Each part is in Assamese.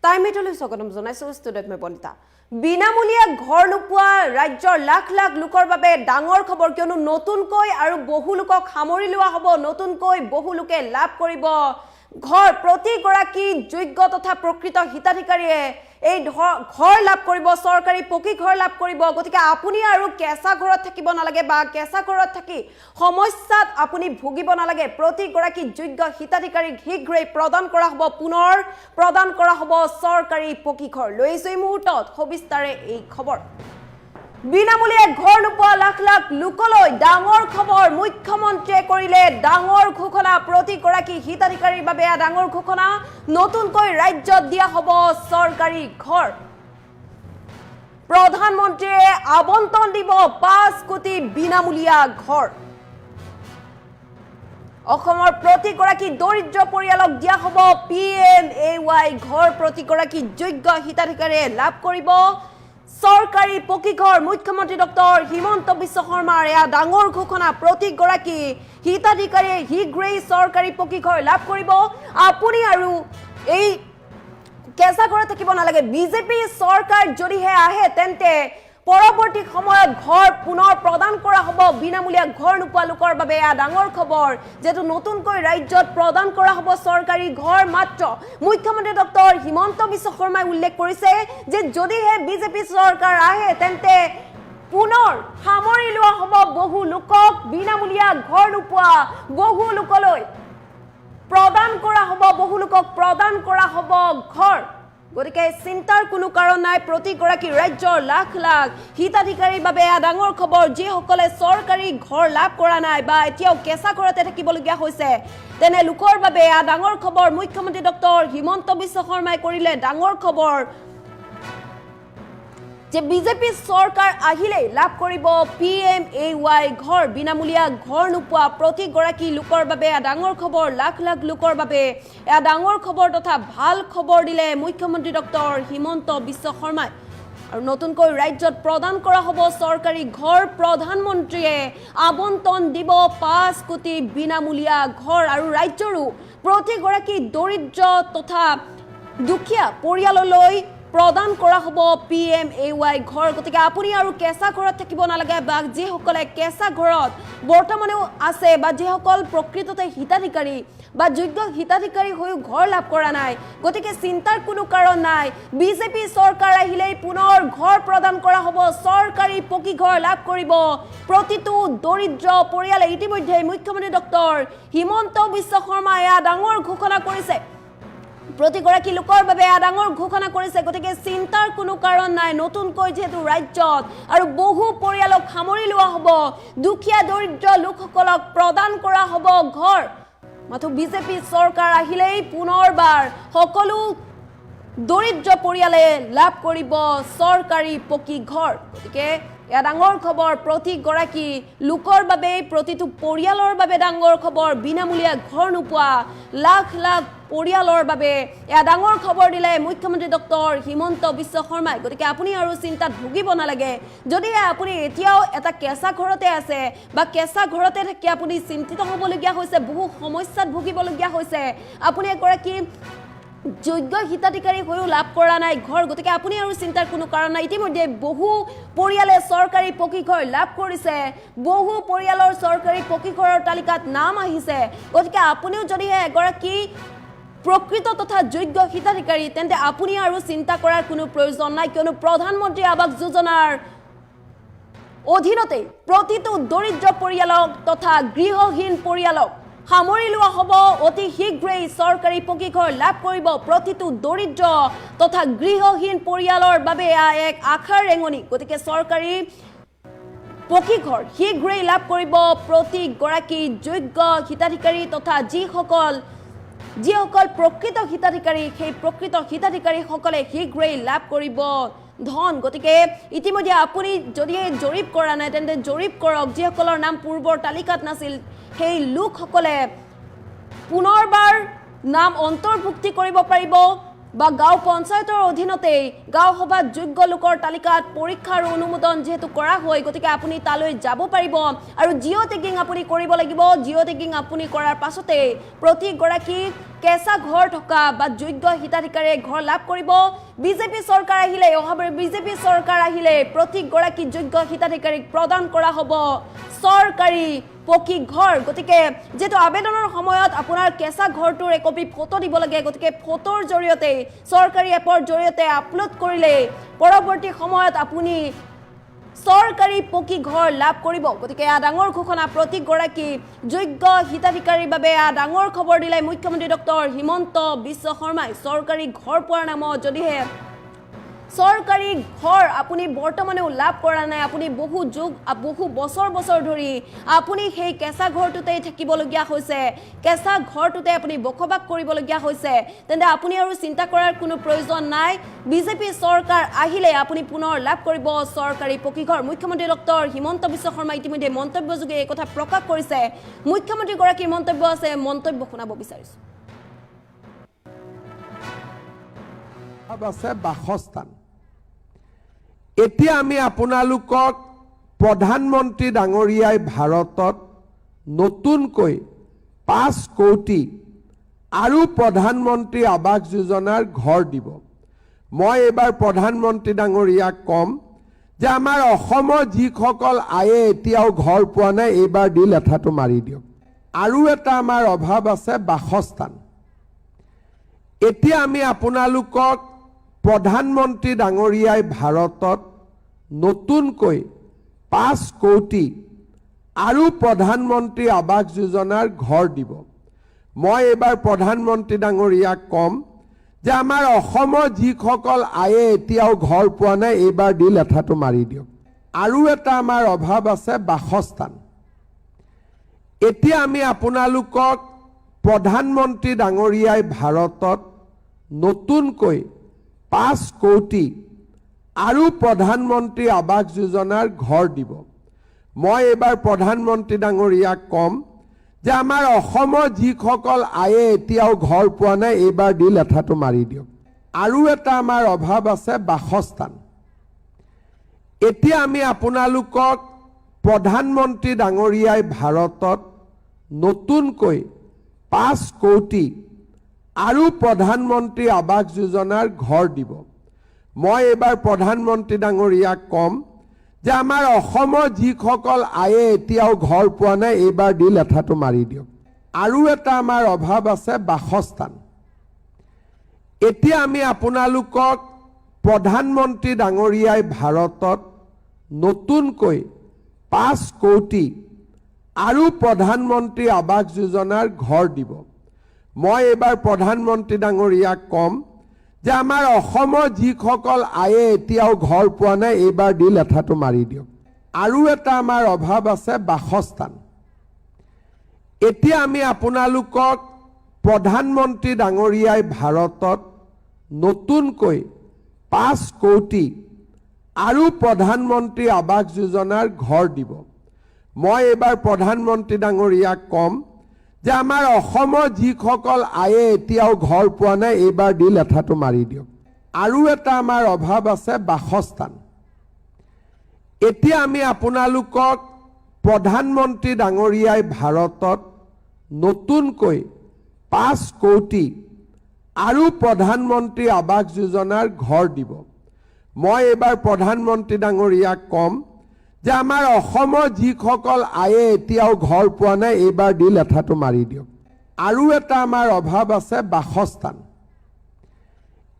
টাইমেটলৈ স্বাগতম জনাইছো ষ্টুডিঅ'ত মই বনিতা বিনামূলীয়া ঘৰ নোপোৱা ৰাজ্যৰ লাখ লাখ লোকৰ বাবে ডাঙৰ খবৰ কিয়নো নতুনকৈ আৰু বহু লোকক সামৰি লোৱা হ'ব নতুনকৈ বহু লোকে লাভ কৰিব ঘৰ প্ৰতিগৰাকী যোগ্য তথা প্ৰকৃত হিতাধিকাৰীয়ে এই ঘৰ লাভ কৰিব চৰকাৰী পকী ঘৰ লাভ কৰিব গতিকে আপুনি আৰু কেঁচা ঘৰত থাকিব নালাগে বা কেঁচা ঘৰত থাকি সমস্যাত আপুনি ভুগিব নালাগে প্ৰতিগৰাকী যোগ্য হিতাধিকাৰীক শীঘ্ৰেই প্ৰদান কৰা হ'ব পুনৰ প্ৰদান কৰা হ'ব চৰকাৰী পকী ঘৰ লৈছো এই মুহূৰ্তত সবিস্তাৰে এই খবৰ বিনামূলীয়া ঘৰ নোপোৱা লাখ লাখ লোকলৈ ডাঙৰ খবৰ মুখ্যমন্ত্ৰীয়ে কৰিলে ডাঙৰ ঘোষণা প্ৰতিগৰাকী হিতাধিকাৰীৰ বাবে ডাঙৰ ঘোষণা নতুনকৈ ৰাজ্যত দিয়া হ'ব চৰকাৰী ঘৰ প্ৰধানমন্ত্ৰীয়ে আবণ্টন দিব 5 কোটি বিনামূলীয়া ঘৰ অসমৰ প্ৰতিগৰাকী দৰিদ্ৰ পৰিয়ালক দিয়া হ'ব PMAY ঘৰ প্ৰতিগৰাকী যোগ্য হিতাধিকাৰীয়ে লাভ কৰিব চৰকাৰী পকী ঘৰ মুখ্যমন্ত্ৰী ডক্টৰ হিমন্ত বিশ্ব শৰ্মাৰ এয়া ডাঙৰ ঘোষণা প্ৰতিগৰাকী হিতাধিকাৰীয়ে শীঘ্ৰেই চৰকাৰী পকী ঘৰ লাভ কৰিব আপুনি আৰু এই কেঁচা ঘৰত থাকিব নালাগে বিজেপি চৰকাৰ যদিহে আহে তেন্তে পৰৱৰ্তী সময়ত ঘৰ পুনৰ প্ৰদান কৰা হ'ব বিনামূলীয়া ঘৰ নোপোৱা লোকৰ বাবে এয়া ডাঙৰ খবৰ যেটো নতুনকৈ ৰাজ্যত প্ৰদান কৰা হ'ব চৰকাৰী ঘৰ মাত্ৰ মুখ্যমন্ত্ৰী ডক্টৰ হিমন্ত বিশ্ব শৰ্মাই উল্লেখ কৰিছে যে যদিহে বিজেপি চৰকাৰ আহে তেন্তে পুনৰ সামৰি লোৱা হ'ব বহু লোকক বিনামূলীয়া ঘৰ নোপোৱা বহু লোকলৈ প্ৰদান কৰা হ'ব বহু লোকক প্ৰদান কৰা হ'ব ঘৰ গতিকে চিন্তাৰ কোনো কাৰণ নাই প্ৰতিগৰাকী ৰাজ্যৰ লাখ লাখ হিতাধিকাৰীৰ বাবে ডাঙৰ খবৰ যিসকলে চৰকাৰী ঘৰ লাভ কৰা নাই বা এতিয়াও কেঁচা ঘৰতে থাকিবলগীয়া হৈছে তেনে লোকৰ বাবে ডাঙৰ খবৰ মুখ্যমন্ত্ৰী ডক্টৰ হিমন্ত বিশ্ব শৰ্মাই কৰিলে ডাঙৰ খবৰ যে বিজেপি চৰকাৰ আহিলে লাভ কৰিব PMAY ঘৰ বিনামূলীয়া ঘৰ নোপোৱা প্ৰতিগৰাকী লোকৰ বাবে ডাঙৰ খবৰ লাখ লাখ লোকৰ বাবে ডাঙৰ খবৰ তথা ভাল খবৰ দিলে মুখ্যমন্ত্ৰী ডক্টৰ হিমন্ত বিশ্ব শৰ্মাই আৰু নতুনকৈ ৰাজ্যত প্ৰদান কৰা হ'ব চৰকাৰী ঘৰ প্ৰধানমন্ত্ৰীয়ে আবণ্টন দিব 5 কোটি বিনামূলীয়া ঘৰ আৰু ৰাজ্যৰো প্ৰতিগৰাকী দৰিদ্ৰ তথা দুখীয়া পৰিয়াললৈ প্ৰদান কৰা হ'ব PMAY ঘৰ গতিকে আপুনি আৰু কেঁচা ঘৰত থাকিব নালাগে বা যিসকলে কেঁচা ঘৰত বৰ্তমানেও আছে বা যিসকল প্ৰকৃততে হিতাধিকাৰী বা যোগ্য হিতাধিকাৰী হৈও ঘৰ লাভ কৰা নাই গতিকে চিন্তাৰ কোনো কাৰণ নাই বিজেপি চৰকাৰ আহিলেই পুনৰ ঘৰ প্ৰদান কৰা হ'ব চৰকাৰী পকী ঘৰ লাভ কৰিব প্ৰতিটো দৰিদ্ৰ পৰিয়ালে ইতিমধ্যে মুখ্যমন্ত্ৰী ডক্টৰ হিমন্ত বিশ্ব শৰ্মাই ডাঙৰ ঘোষণা কৰিছে প্ৰতিগৰাকী লোকৰ বাবে ডাঙৰ ঘোষণা কৰিছে গতিকে চিন্তাৰ কোনো কাৰণ নাই নতুনকৈ যেহেতু ৰাজ্যত আৰু বহু পৰিয়ালক সামৰি লোৱা হ'ব দুখীয়া দৰিদ্ৰ লোকসকলক প্ৰদান কৰা হ'ব ঘৰ মাথো বিজেপি চৰকাৰ আহিলেই পুনৰবাৰ সকলো দৰিদ্ৰ পৰিয়ালে লাভ কৰিব চৰকাৰী পকী ঘৰ গতিকে ডাঙৰ খবৰ প্ৰতিগৰাকী লোকৰ বাবে প্ৰতিটো পৰিয়ালৰ বাবে ডাঙৰ খবৰ বিনামূলীয়া ঘৰ নোপোৱা লাখ লাখ পৰিয়ালৰ বাবে ডাঙৰ খবৰ দিলে মুখ্যমন্ত্ৰী ডক্টৰ হিমন্ত বিশ্ব শৰ্মাই গতিকে আপুনি আৰু চিন্তাত ভুগিব নালাগে যদি আপুনি এতিয়াও এটা কেঁচা ঘৰতে আছে বা কেঁচা ঘৰতে থাকি আপুনি চিন্তিত হ'বলগীয়া হৈছে বহু সমস্যাত ভুগিবলগীয়া হৈছে আপুনি এগৰাকী যোগ্য হিতাধিকাৰী হৈও লাভ কৰা নাই ঘৰ গতিকে আপুনি আৰু চিন্তাৰ কোনো কাৰণ নাই ইতিমধ্যে বহু পৰিয়ালে চৰকাৰী পকী ঘৰ লাভ কৰিছে বহু পৰিয়ালৰ চৰকাৰী পকী ঘৰৰ তালিকাত নাম আহিছে গতিকে আপুনিও যদিহে এগৰাকী প্ৰকৃত তথা যোগ্য হিতাধিকাৰী তেন্তে আপুনি আৰু চিন্তা কৰাৰ কোনো প্ৰয়োজন নাই কিয়নো প্ৰধানমন্ত্ৰী আৱাস যোজনাৰ অধীনতে প্ৰতিটো দৰিদ্ৰ পৰিয়ালক তথা গৃহহীন পৰিয়ালক সামৰি লোৱা হ'ব অতি শীঘ্ৰেই চৰকাৰী পকী ঘৰ লাভ কৰিব প্ৰতিটো দৰিদ্ৰ তথা গৃহহীন পৰিয়ালৰ বাবে এক আশাৰ ৰেঙনি গতিকে চৰকাৰী পকী ঘৰ শীঘ্ৰেই লাভ কৰিব প্ৰতিগৰাকী যোগ্য হিতাধিকাৰী তথা যিসকল প্ৰকৃত হিতাধিকাৰী সেই প্ৰকৃত হিতাধিকাৰীসকলে শীঘ্ৰেই লাভ কৰিব ধন গতিকে ইতিমধ্যে আপুনি যদি জৰীপ কৰা নাই তেন্তে জৰীপ কৰক যিসকলৰ নাম পূৰ্বৰ তালিকাত নাছিল সেই লোকসকলে পুনৰবাৰ নাম অন্তৰ্ভুক্তি কৰিব পাৰিব বা গাঁও পঞ্চায়তৰ অধীনতেই গাঁও সভাত যোগ্য লোকৰ তালিকাত পৰীক্ষাৰ অনুমোদন যেহেতু কৰা হয় গতিকে আপুনি তালৈ যাব পাৰিব আৰু জিঅ' টেগিং আপুনি কৰিব লাগিব জিঅ' টেগিং আপুনি কৰাৰ পাছতে প্ৰতিগৰাকী কেঁচা ঘৰ থকা বা যোগ্য হিতাধিকাৰীয়ে ঘৰ লাভ কৰিব বিজেপি চৰকাৰ আহিলে অহাবাৰ বিজেপি চৰকাৰ আহিলে প্ৰতিগৰাকী যোগ্য হিতাধিকাৰীক প্ৰদান কৰা হ'ব চৰকাৰী পকী ঘৰ গতিকে যেটো আবেদনৰ সময়ত আপোনাৰ কেঁচা ঘৰটোৰ একপি ফটো দিব লাগে গতিকে ফটোৰ জৰিয়তে চৰকাৰী এপৰ জৰিয়তে আপলোড কৰিলে পৰৱৰ্তী সময়ত আপুনি চৰকাৰী পকী ঘৰ লাভ কৰিব গতিকে ডাঙৰ ঘোষণা প্ৰতিগৰাকী যোগ্য হিতাধিকাৰীৰ বাবে ডাঙৰ খবৰ দিলে মুখ্যমন্ত্ৰী ডক্টৰ হিমন্ত বিশ্ব শৰ্মাই চৰকাৰী ঘৰ পোৱাৰ নামত যদিহে চৰকাৰী ঘৰ আপুনি বৰ্তমানেও লাভ কৰা নাই আপুনি বহু বছৰ ধৰি আপুনি সেই কেঁচা ঘৰটোতেই থাকিবলগীয়া হৈছে কেঁচা ঘৰটোতে আপুনি বসবাস কৰিবলগীয়া হৈছে তেন্তে আপুনি আৰু চিন্তা কৰাৰ কোনো প্ৰয়োজন নাই বিজেপি চৰকাৰ আহিলে আপুনি পুনৰ লাভ কৰিব চৰকাৰী পকী ঘৰ মুখ্যমন্ত্ৰী ডক্টৰ হিমন্ত বিশ্ব শৰ্মা ইতিমধ্যে মন্তব্যযোগে এই কথা প্ৰকাশ কৰিছে মুখ্যমন্ত্ৰী গৰাকীৰ মন্তব্য আছে মন্তব্য শুনাব বিচাৰিছো আছে বাসস্থান এতিয়া আমি আপোনালোকক প্ৰধানমন্ত্ৰী ডাঙৰীয়াই ভাৰতত নতুনকৈ 5 কোটি আৰু প্ৰধানমন্ত্ৰী আৱাস যোজনাৰ ঘৰ দিব মই এবাৰ প্ৰধানমন্ত্ৰী ডাঙৰীয়াক কম যে আমাৰ অসমৰ যিসকল আয়ে এতিয়াও ঘৰ পোৱা নাই এবাৰ দি লেঠাটো মাৰি দিয়ক আৰু এটা আমাৰ অভাৱ আছে বাসস্থান এতিয়া আমি আপোনালোকক প্ৰধানমন্ত্ৰী ডাঙৰীয়াই ভাৰতত নতুনকৈ 5 কোটি আৰু প্ৰধানমন্ত্ৰী আৱাস যোজনাৰ ঘৰ দিব মই এবাৰ প্ৰধানমন্ত্ৰী ডাঙৰীয়াক কম যে আমাৰ অসমৰ যিসকল আয়ে এতিয়াও ঘৰ পোৱা নাই এবাৰ দি লেঠাটো মাৰি দিয়ক আৰু এটা আমাৰ অভাৱ আছে বাসস্থান এতিয়া আমি আপোনালোকক প্ৰধানমন্ত্ৰী ডাঙৰীয়াই ভাৰতত নতুনকৈ 5 কোটি আৰু প্ৰধানমন্ত্ৰী আৱাস যোজনাৰ ঘৰ দিব মই এবাৰ প্ৰধানমন্ত্ৰী ডাঙৰীয়াক কম যে আমাৰ অসমৰ যিসকল আয়ে এতিয়াও ঘৰ পোৱা নাই এবাৰ দি লেঠাটো মাৰি দিয়ক আৰু এটা আমাৰ অভাৱ আছে বাসস্থান এতিয়া আমি আপোনালোকক প্ৰধানমন্ত্ৰী ডাঙৰীয়াই ভাৰতত নতুনকৈ 5 কোটি আৰু প্ৰধানমন্ত্ৰী আৱাস যোজনাৰ ঘৰ দিব মই এবাৰ প্ৰধানমন্ত্ৰী ডাঙৰীয়াক কম যে আমাৰ অসমৰ যিসকল আয়ে এতিয়াও ঘৰ পোৱা নাই এবাৰ দি লেঠাটো মাৰি দিয়ক আৰু এটা আমাৰ অভাৱ আছে বাসস্থান এতিয়া আমি আপোনালোকক প্ৰধানমন্ত্ৰী ডাঙৰীয়াই ভাৰতত নতুনকৈ 5 কোটি আৰু প্ৰধানমন্ত্ৰী আৱাস যোজনাৰ ঘৰ দিব মই এবাৰ প্ৰধানমন্ত্ৰী ডাঙৰীয়াক কম যে আমাৰ অসমৰ যিসকল আয়ে এতিয়াও ঘৰ পোৱা নাই এবাৰ দি লেঠাটো মাৰি দিয়ক আৰু এটা আমাৰ অভাৱ আছে বাসস্থান এতিয়া আমি আপোনালোকক প্ৰধানমন্ত্ৰী ডাঙৰীয়াই ভাৰতত নতুনকৈ 5 কোটি আৰু প্ৰধানমন্ত্ৰী আৱাস যোজনাৰ ঘৰ দিব মই এবাৰ প্ৰধানমন্ত্ৰী ডাঙৰীয়াক কম যে আমাৰ অসমৰ যিসকল আয়ে এতিয়াও ঘৰ পোৱা নাই এবাৰ দি লেঠাটো মাৰি দিয়ক আৰু এটা আমাৰ অভাৱ আছে বাসস্থান এতিয়া আমি আপোনালোকক প্ৰধানমন্ত্ৰী ডাঙৰীয়াই ভাৰতত নতুনকৈ 5 কোটি আৰু প্ৰধানমন্ত্ৰী আৱাস যোজনাৰ ঘৰ দিব মই এবাৰ প্ৰধানমন্ত্ৰী ডাঙৰীয়াক কম যে আমাৰ অসমৰ যিসকল আয়ে এতিয়াও ঘৰ পোৱা নাই এবাৰ দি লেঠাটো মাৰি দিয়ক আৰু এটা আমাৰ অভাৱ আছে বাসস্থান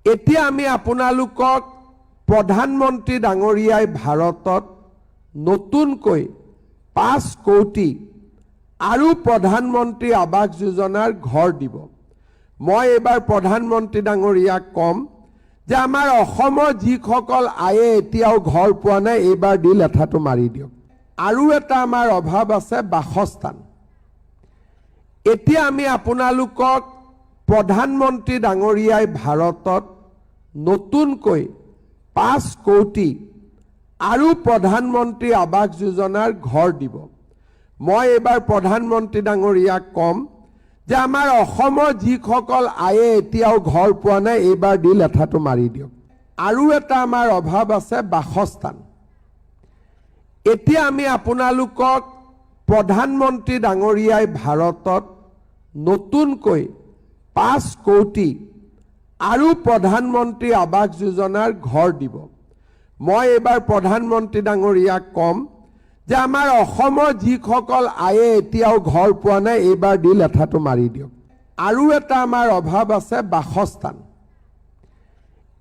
এতিয়া আমি আপোনালোকক প্ৰধানমন্ত্ৰী ডাঙৰীয়াই ভাৰতত নতুনকৈ 5 কোটি আৰু প্ৰধানমন্ত্ৰী আৱাস যোজনাৰ ঘৰ দিব মই এবাৰ প্ৰধানমন্ত্ৰী ডাঙৰীয়াক কম যে আমাৰ অসমৰ যিসকল আয়ে এতিয়াও ঘৰ পোৱা নাই এবাৰ দি লেঠাটো মাৰি দিয়ক আৰু এটা আমাৰ অভাৱ আছে বাসস্থান এতিয়া আমি আপোনালোকক প্ৰধানমন্ত্ৰী ডাঙৰীয়াই ভাৰতত নতুনকৈ 5 কোটি আৰু প্ৰধানমন্ত্ৰী আৱাস যোজনাৰ ঘৰ দিব মই এবাৰ প্ৰধানমন্ত্ৰী ডাঙৰীয়াক কম যে আমাৰ অসমৰ যিসকল আয়ে এতিয়াও ঘৰ পোৱা নাই এইবাৰ দি লেঠাটো মাৰি দিয়ক। আৰু এটা আমাৰ অভাৱ আছে বাসস্থান। এতিয়া আমি আপোনালোকক প্ৰধানমন্ত্ৰী ডাঙৰীয়াই ভাৰতত নতুনকৈ 5 কোটি আৰু প্ৰধানমন্ত্ৰী আৱাস যোজনাৰ ঘৰ দিব। মই এইবাৰ প্ৰধানমন্ত্ৰী ডাঙৰীয়াক কম যে আমাৰ অসমৰ যিসকল আয়ে এতিয়াও ঘৰ পোৱা নাই এইবাৰ দি লেঠাটো মাৰি দিয়ক। আৰু এটা আমাৰ অভাৱ আছে বাসস্থান।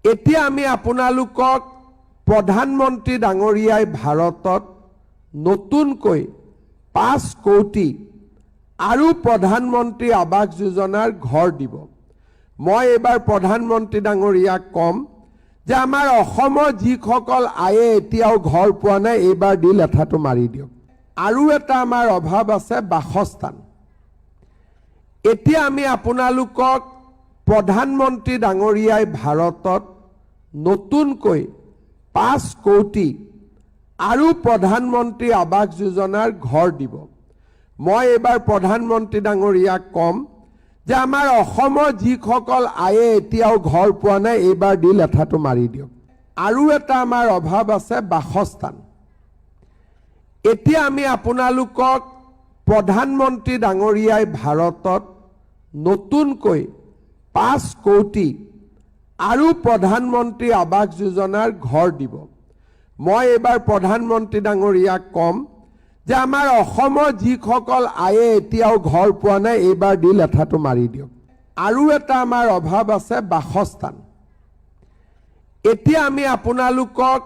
এতিয়া আমি আপোনালোকক প্ৰধানমন্ত্ৰী ডাঙৰীয়াই ভাৰতত নতুনকৈ 5 কোটি আৰু প্ৰধানমন্ত্ৰী আৱাস যোজনাৰ ঘৰ দিব। মই এইবাৰ প্ৰধানমন্ত্ৰী ডাঙৰীয়াক কম যে আমাৰ অসমৰ যিসকল আয়ে এতিয়াও ঘৰ পোৱা নাই এইবাৰ দি লেঠাটো মাৰি দিয়ক। আৰু এটা আমাৰ অভাৱ আছে বাসস্থান। এতিয়া আমি আপোনালোকক প্ৰধানমন্ত্ৰী ডাঙৰীয়াই ভাৰতত নতুনকৈ 5 কোটি আৰু প্ৰধানমন্ত্ৰী আৱাস যোজনাৰ ঘৰ দিব। মই এইবাৰ প্ৰধানমন্ত্ৰী ডাঙৰীয়াক কম যে আমাৰ অসমৰ যিসকল আয়ে এতিয়াও ঘৰ পোৱা নাই এইবাৰ দি লেঠাটো মাৰি দিয়ক। আৰু এটা আমাৰ অভাৱ আছে বাসস্থান। এতিয়া আমি আপোনালোকক প্ৰধানমন্ত্ৰী ডাঙৰীয়াই ভাৰতত নতুনকৈ 5 কোটি আৰু প্ৰধানমন্ত্ৰী আৱাস যোজনাৰ ঘৰ দিব। মই এইবাৰ প্ৰধানমন্ত্ৰী ডাঙৰীয়াক কম যে আমাৰ অসমৰ যিসকল আয়ে এতিয়াও ঘৰ পোৱা নাই এইবাৰ দি লেঠাটো মাৰি দিয়ক। আৰু এটা আমাৰ অভাৱ আছে বাসস্থান। এতিয়া আমি আপোনালোকক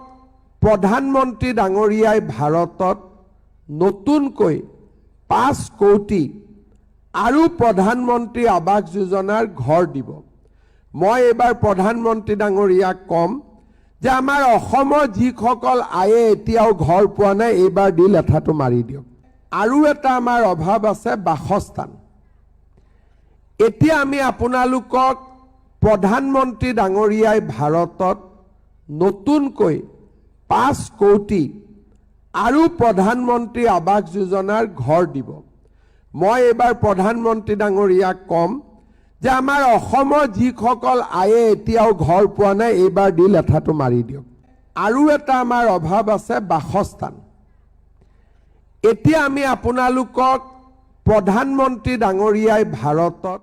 প্ৰধানমন্ত্ৰী ডাঙৰীয়াই ভাৰতত নতুনকৈ 5 কোটি আৰু প্ৰধানমন্ত্ৰী আৱাস যোজনাৰ ঘৰ দিব। মই এইবাৰ প্ৰধানমন্ত্ৰী ডাঙৰীয়াক কম যে আমাৰ অসমৰ যিসকল আয়ে এতিয়াও ঘৰ পোৱা নাই এইবাৰ দি লেঠাটো মাৰি দিয়ক। আৰু এটা আমাৰ অভাৱ আছে বাসস্থান। এতিয়া আমি আপোনালোকক প্ৰধানমন্ত্ৰী ডাঙৰীয়াই ভাৰতত নতুনকৈ 5 কোটি আৰু প্ৰধানমন্ত্ৰী আৱাস যোজনাৰ ঘৰ দিব। মই এইবাৰ প্ৰধানমন্ত্ৰী ডাঙৰীয়াক কম যে আমাৰ অসমৰ যিসকল আয়ে এতিয়াও ঘৰ পোৱা নাই এইবাৰ দি লেঠাটো মাৰি দিয়ক। আৰু এটা আমাৰ অভাৱ আছে বাসস্থান। এতিয়া আমি আপোনালোকক প্ৰধানমন্ত্ৰী ডাঙৰীয়াই ভাৰতত